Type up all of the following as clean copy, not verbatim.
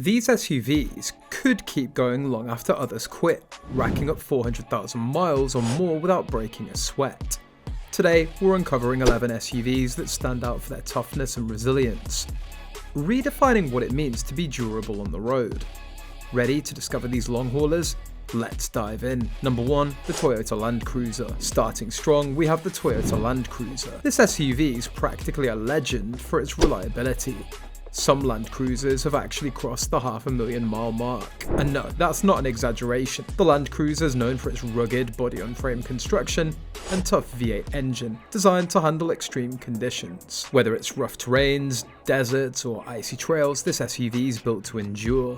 These SUVs could keep going long after others quit, racking up 400,000 miles or more without breaking a sweat. Today, we're uncovering 11 SUVs that stand out for their toughness and resilience, redefining what it means to be durable on the road. Ready to discover these long haulers? Let's dive in. Number 1, the Toyota Land Cruiser. Starting strong, we have the Toyota Land Cruiser. This SUV is practically a legend for its reliability. Some Land Cruisers have actually crossed the 500,000 mile mark. And no, that's not an exaggeration. The Land Cruiser is known for its rugged body-on-frame construction and tough V8 engine, designed to handle extreme conditions. Whether it's rough terrains, deserts, or icy trails, this SUV is built to endure.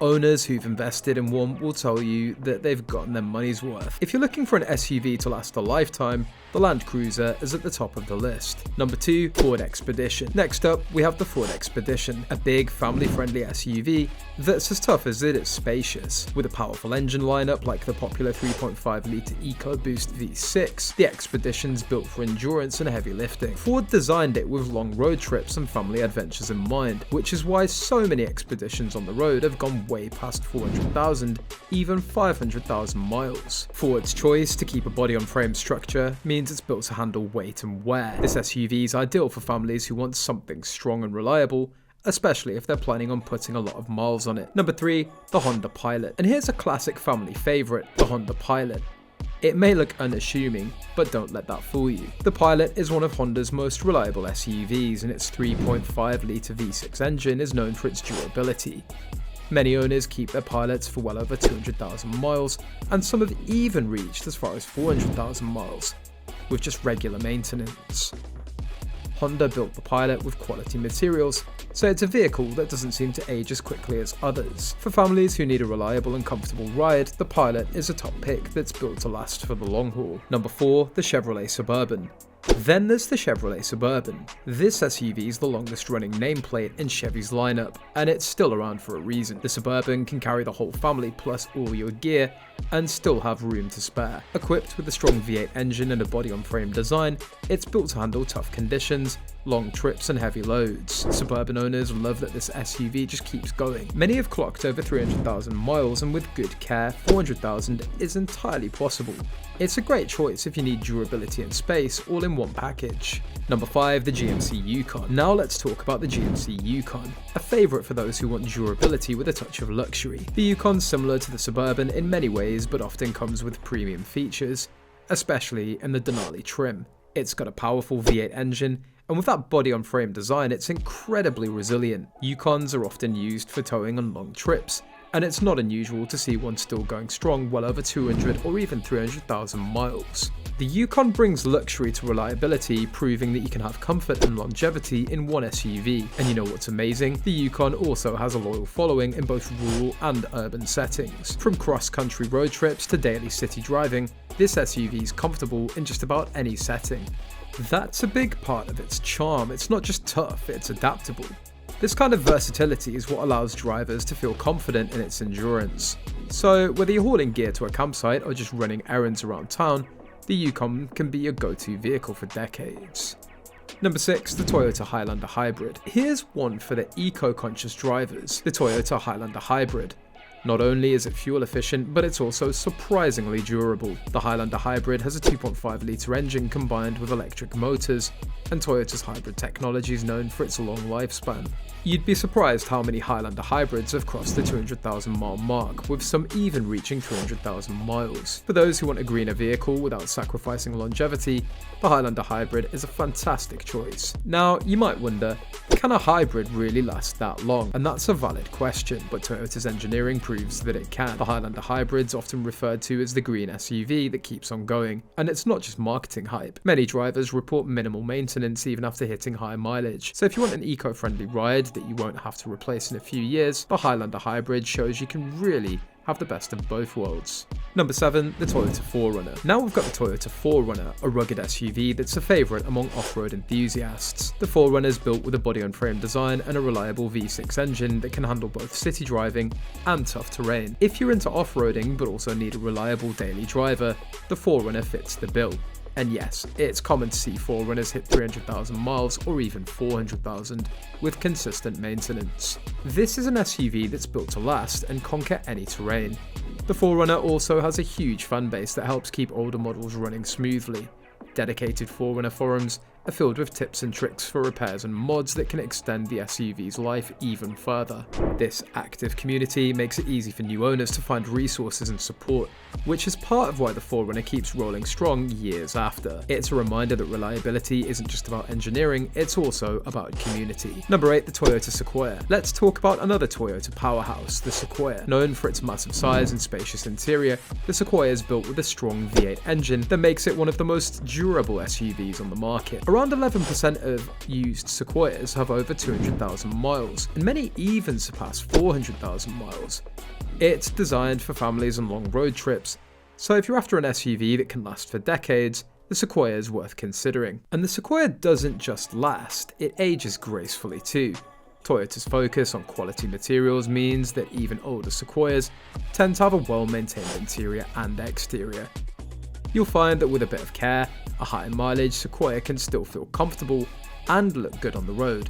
Owners who've invested in one will tell you that they've gotten their money's worth. If you're looking for an SUV to last a lifetime, the Land Cruiser is at the top of the list. Number 2, Ford Expedition. Next up, we have the Ford Expedition, a big family-friendly SUV that's as tough as it is spacious. With a powerful engine lineup like the popular 3.5-litre EcoBoost V6, the Expedition's built for endurance and heavy lifting. Ford designed it with long road trips and family adventures in mind, which is why so many Expeditions on the road have gone way past 400,000, even 500,000 miles. Ford's choice to keep a body-on-frame structure means it's built to handle weight and wear. This SUV is ideal for families who want something strong and reliable, especially if they're planning on putting a lot of miles on it. Number 3, the Honda Pilot. And here's a classic family favourite, the Honda Pilot. It may look unassuming, but don't let that fool you. The Pilot is one of Honda's most reliable SUVs, and its 3.5-litre V6 engine is known for its durability. Many owners keep their Pilots for well over 200,000 miles, and some have even reached as far as 400,000 miles, with just regular maintenance. Honda built the Pilot with quality materials, so it's a vehicle that doesn't seem to age as quickly as others. For families who need a reliable and comfortable ride, the Pilot is a top pick that's built to last for the long haul. Number 4, the Chevrolet Suburban. Then there's the Chevrolet Suburban. This SUV is the longest running nameplate in Chevy's lineup, and it's still around for a reason. The Suburban can carry the whole family plus all your gear, and still have room to spare. Equipped with a strong V8 engine and a body-on-frame design, it's built to handle tough conditions, long trips and heavy loads. Suburban owners love that this SUV just keeps going. Many have clocked over 300,000 miles, and with good care, 400,000 is entirely possible. It's a great choice if you need durability and space all in one package. Number 5, the GMC Yukon. Now let's talk about the GMC Yukon, a favourite for those who want durability with a touch of luxury. The Yukon's similar to the Suburban in many ways, but often comes with premium features, especially in the Denali trim. It's got a powerful V8 engine, and with that body-on-frame design, it's incredibly resilient. Yukons are often used for towing on long trips, and it's not unusual to see one still going strong well over 200 or even 300,000 miles. The Yukon brings luxury to reliability, proving that you can have comfort and longevity in one SUV. And you know what's amazing? The Yukon also has a loyal following in both rural and urban settings. From cross-country road trips to daily city driving, this SUV is comfortable in just about any setting. That's a big part of its charm. It's not just tough, it's adaptable. This kind of versatility is what allows drivers to feel confident in its endurance. So whether you're hauling gear to a campsite or just running errands around town, the Yukon can be your go-to vehicle for decades. Number 6, the Toyota Highlander Hybrid. Here's one for the eco-conscious drivers, the Toyota Highlander Hybrid. Not only is it fuel efficient, but it's also surprisingly durable. The Highlander Hybrid has a 2.5-litre engine combined with electric motors, and Toyota's hybrid technology is known for its long lifespan. You'd be surprised how many Highlander Hybrids have crossed the 200,000 mile mark, with some even reaching 300,000 miles. For those who want a greener vehicle without sacrificing longevity, the Highlander Hybrid is a fantastic choice. Now, you might wonder, can a hybrid really last that long? And that's a valid question, but Toyota's engineering proves that it can. The Highlander Hybrid's often referred to as the green SUV that keeps on going, and it's not just marketing hype. Many drivers report minimal maintenance even after hitting high mileage, so if you want an eco-friendly ride that you won't have to replace in a few years, the Highlander Hybrid shows you can really have the best of both worlds. Number 7, the Toyota 4Runner. Now we've got the Toyota 4Runner, a rugged SUV that's a favourite among off-road enthusiasts. The 4Runner is built with a body-on-frame design and a reliable V6 engine that can handle both city driving and tough terrain. If you're into off-roading but also need a reliable daily driver, the 4Runner fits the bill. And yes, it's common to see 4Runners hit 300,000 miles or even 400,000 with consistent maintenance. This is an SUV that's built to last and conquer any terrain. The 4Runner also has a huge fan base that helps keep older models running smoothly. Dedicated 4Runner forums are filled with tips and tricks for repairs and mods that can extend the SUV's life even further. This active community makes it easy for new owners to find resources and support, which is part of why the 4Runner keeps rolling strong years after. It's a reminder that reliability isn't just about engineering, it's also about community. Number 8, the Toyota Sequoia. Let's talk about another Toyota powerhouse, the Sequoia. Known for its massive size and spacious interior, the Sequoia is built with a strong V8 engine that makes it one of the most durable SUVs on the market. Around 11% of used Sequoias have over 200,000 miles, and many even surpass 400,000 miles. It's designed for families and long road trips, so if you're after an SUV that can last for decades, the Sequoia is worth considering. And the Sequoia doesn't just last, it ages gracefully too. Toyota's focus on quality materials means that even older Sequoias tend to have a well-maintained interior and exterior. You'll find that with a bit of care, a high mileage Sequoia can still feel comfortable and look good on the road.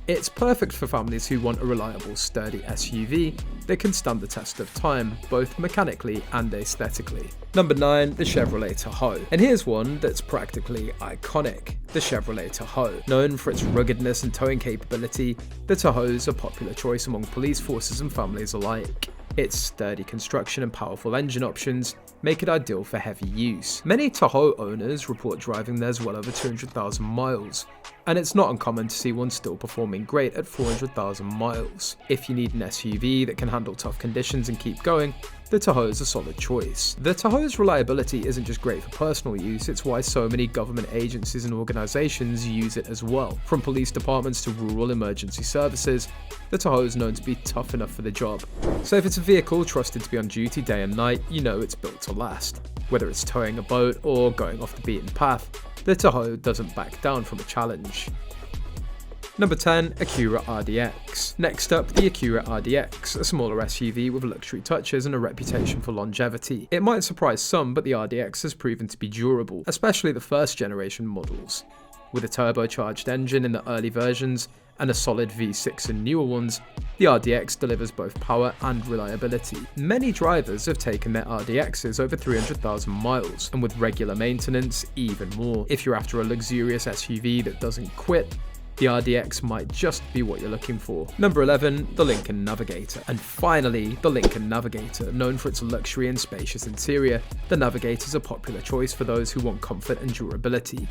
It's perfect for families who want a reliable, sturdy SUV that can stand the test of time, both mechanically and aesthetically. Number 9, the Chevrolet Tahoe. And here's one that's practically iconic, the Chevrolet Tahoe. Known for its ruggedness and towing capability, the Tahoe is a popular choice among police forces and families alike. Its sturdy construction and powerful engine options make it ideal for heavy use. Many Tahoe owners report driving theirs well over 200,000 miles, and it's not uncommon to see one still performing great at 400,000 miles. If you need an SUV that can handle tough conditions and keep going, the Tahoe is a solid choice. The Tahoe's reliability isn't just great for personal use, it's why so many government agencies and organisations use it as well. From police departments to rural emergency services, the Tahoe is known to be tough enough for the job. So if it's a vehicle trusted to be on duty day and night, you know it's built to last. Whether it's towing a boat or going off the beaten path, the Tahoe doesn't back down from a challenge. Number 10, Acura RDX. Next up, the Acura RDX, a smaller SUV with luxury touches and a reputation for longevity. It might surprise some, but the RDX has proven to be durable, especially the first generation models. With a turbocharged engine in the early versions and a solid V6 in newer ones, the RDX delivers both power and reliability. Many drivers have taken their RDXs over 300,000 miles, and with regular maintenance, even more. If you're after a luxurious SUV that doesn't quit, the RDX might just be what you're looking for. Number 11, the Lincoln Navigator. And finally, the Lincoln Navigator. Known for its luxury and spacious interior, the Navigator is a popular choice for those who want comfort and durability.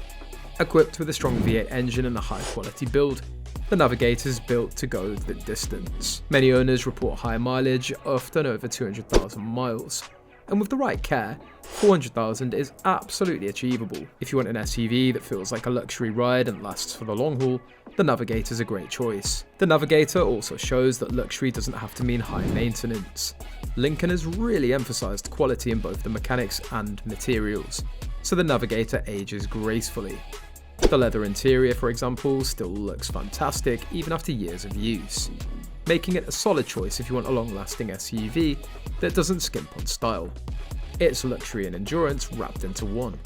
Equipped with a strong V8 engine and a high-quality build, the Navigator is built to go the distance. Many owners report high mileage, often over 200,000 miles. And with the right care, 400,000 is absolutely achievable. If you want an SUV that feels like a luxury ride and lasts for the long haul, the Navigator is a great choice. The Navigator also shows that luxury doesn't have to mean high maintenance. Lincoln has really emphasized quality in both the mechanics and materials, so the Navigator ages gracefully. The leather interior, for example, still looks fantastic even after years of use, making it a solid choice if you want a long-lasting SUV that doesn't skimp on style. It's luxury and endurance wrapped into one.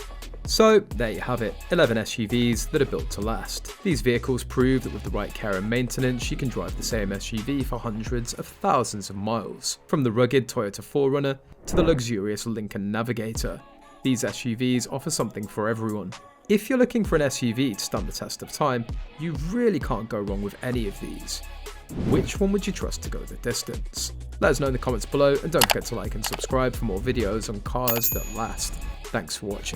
So there you have it, 11 SUVs that are built to last. These vehicles prove that with the right care and maintenance, you can drive the same SUV for hundreds of thousands of miles. From the rugged Toyota 4Runner to the luxurious Lincoln Navigator, these SUVs offer something for everyone. If you're looking for an SUV to stand the test of time, you really can't go wrong with any of these. Which one would you trust to go the distance? Let us know in the comments below, and don't forget to like and subscribe for more videos on cars that last. Thanks for watching.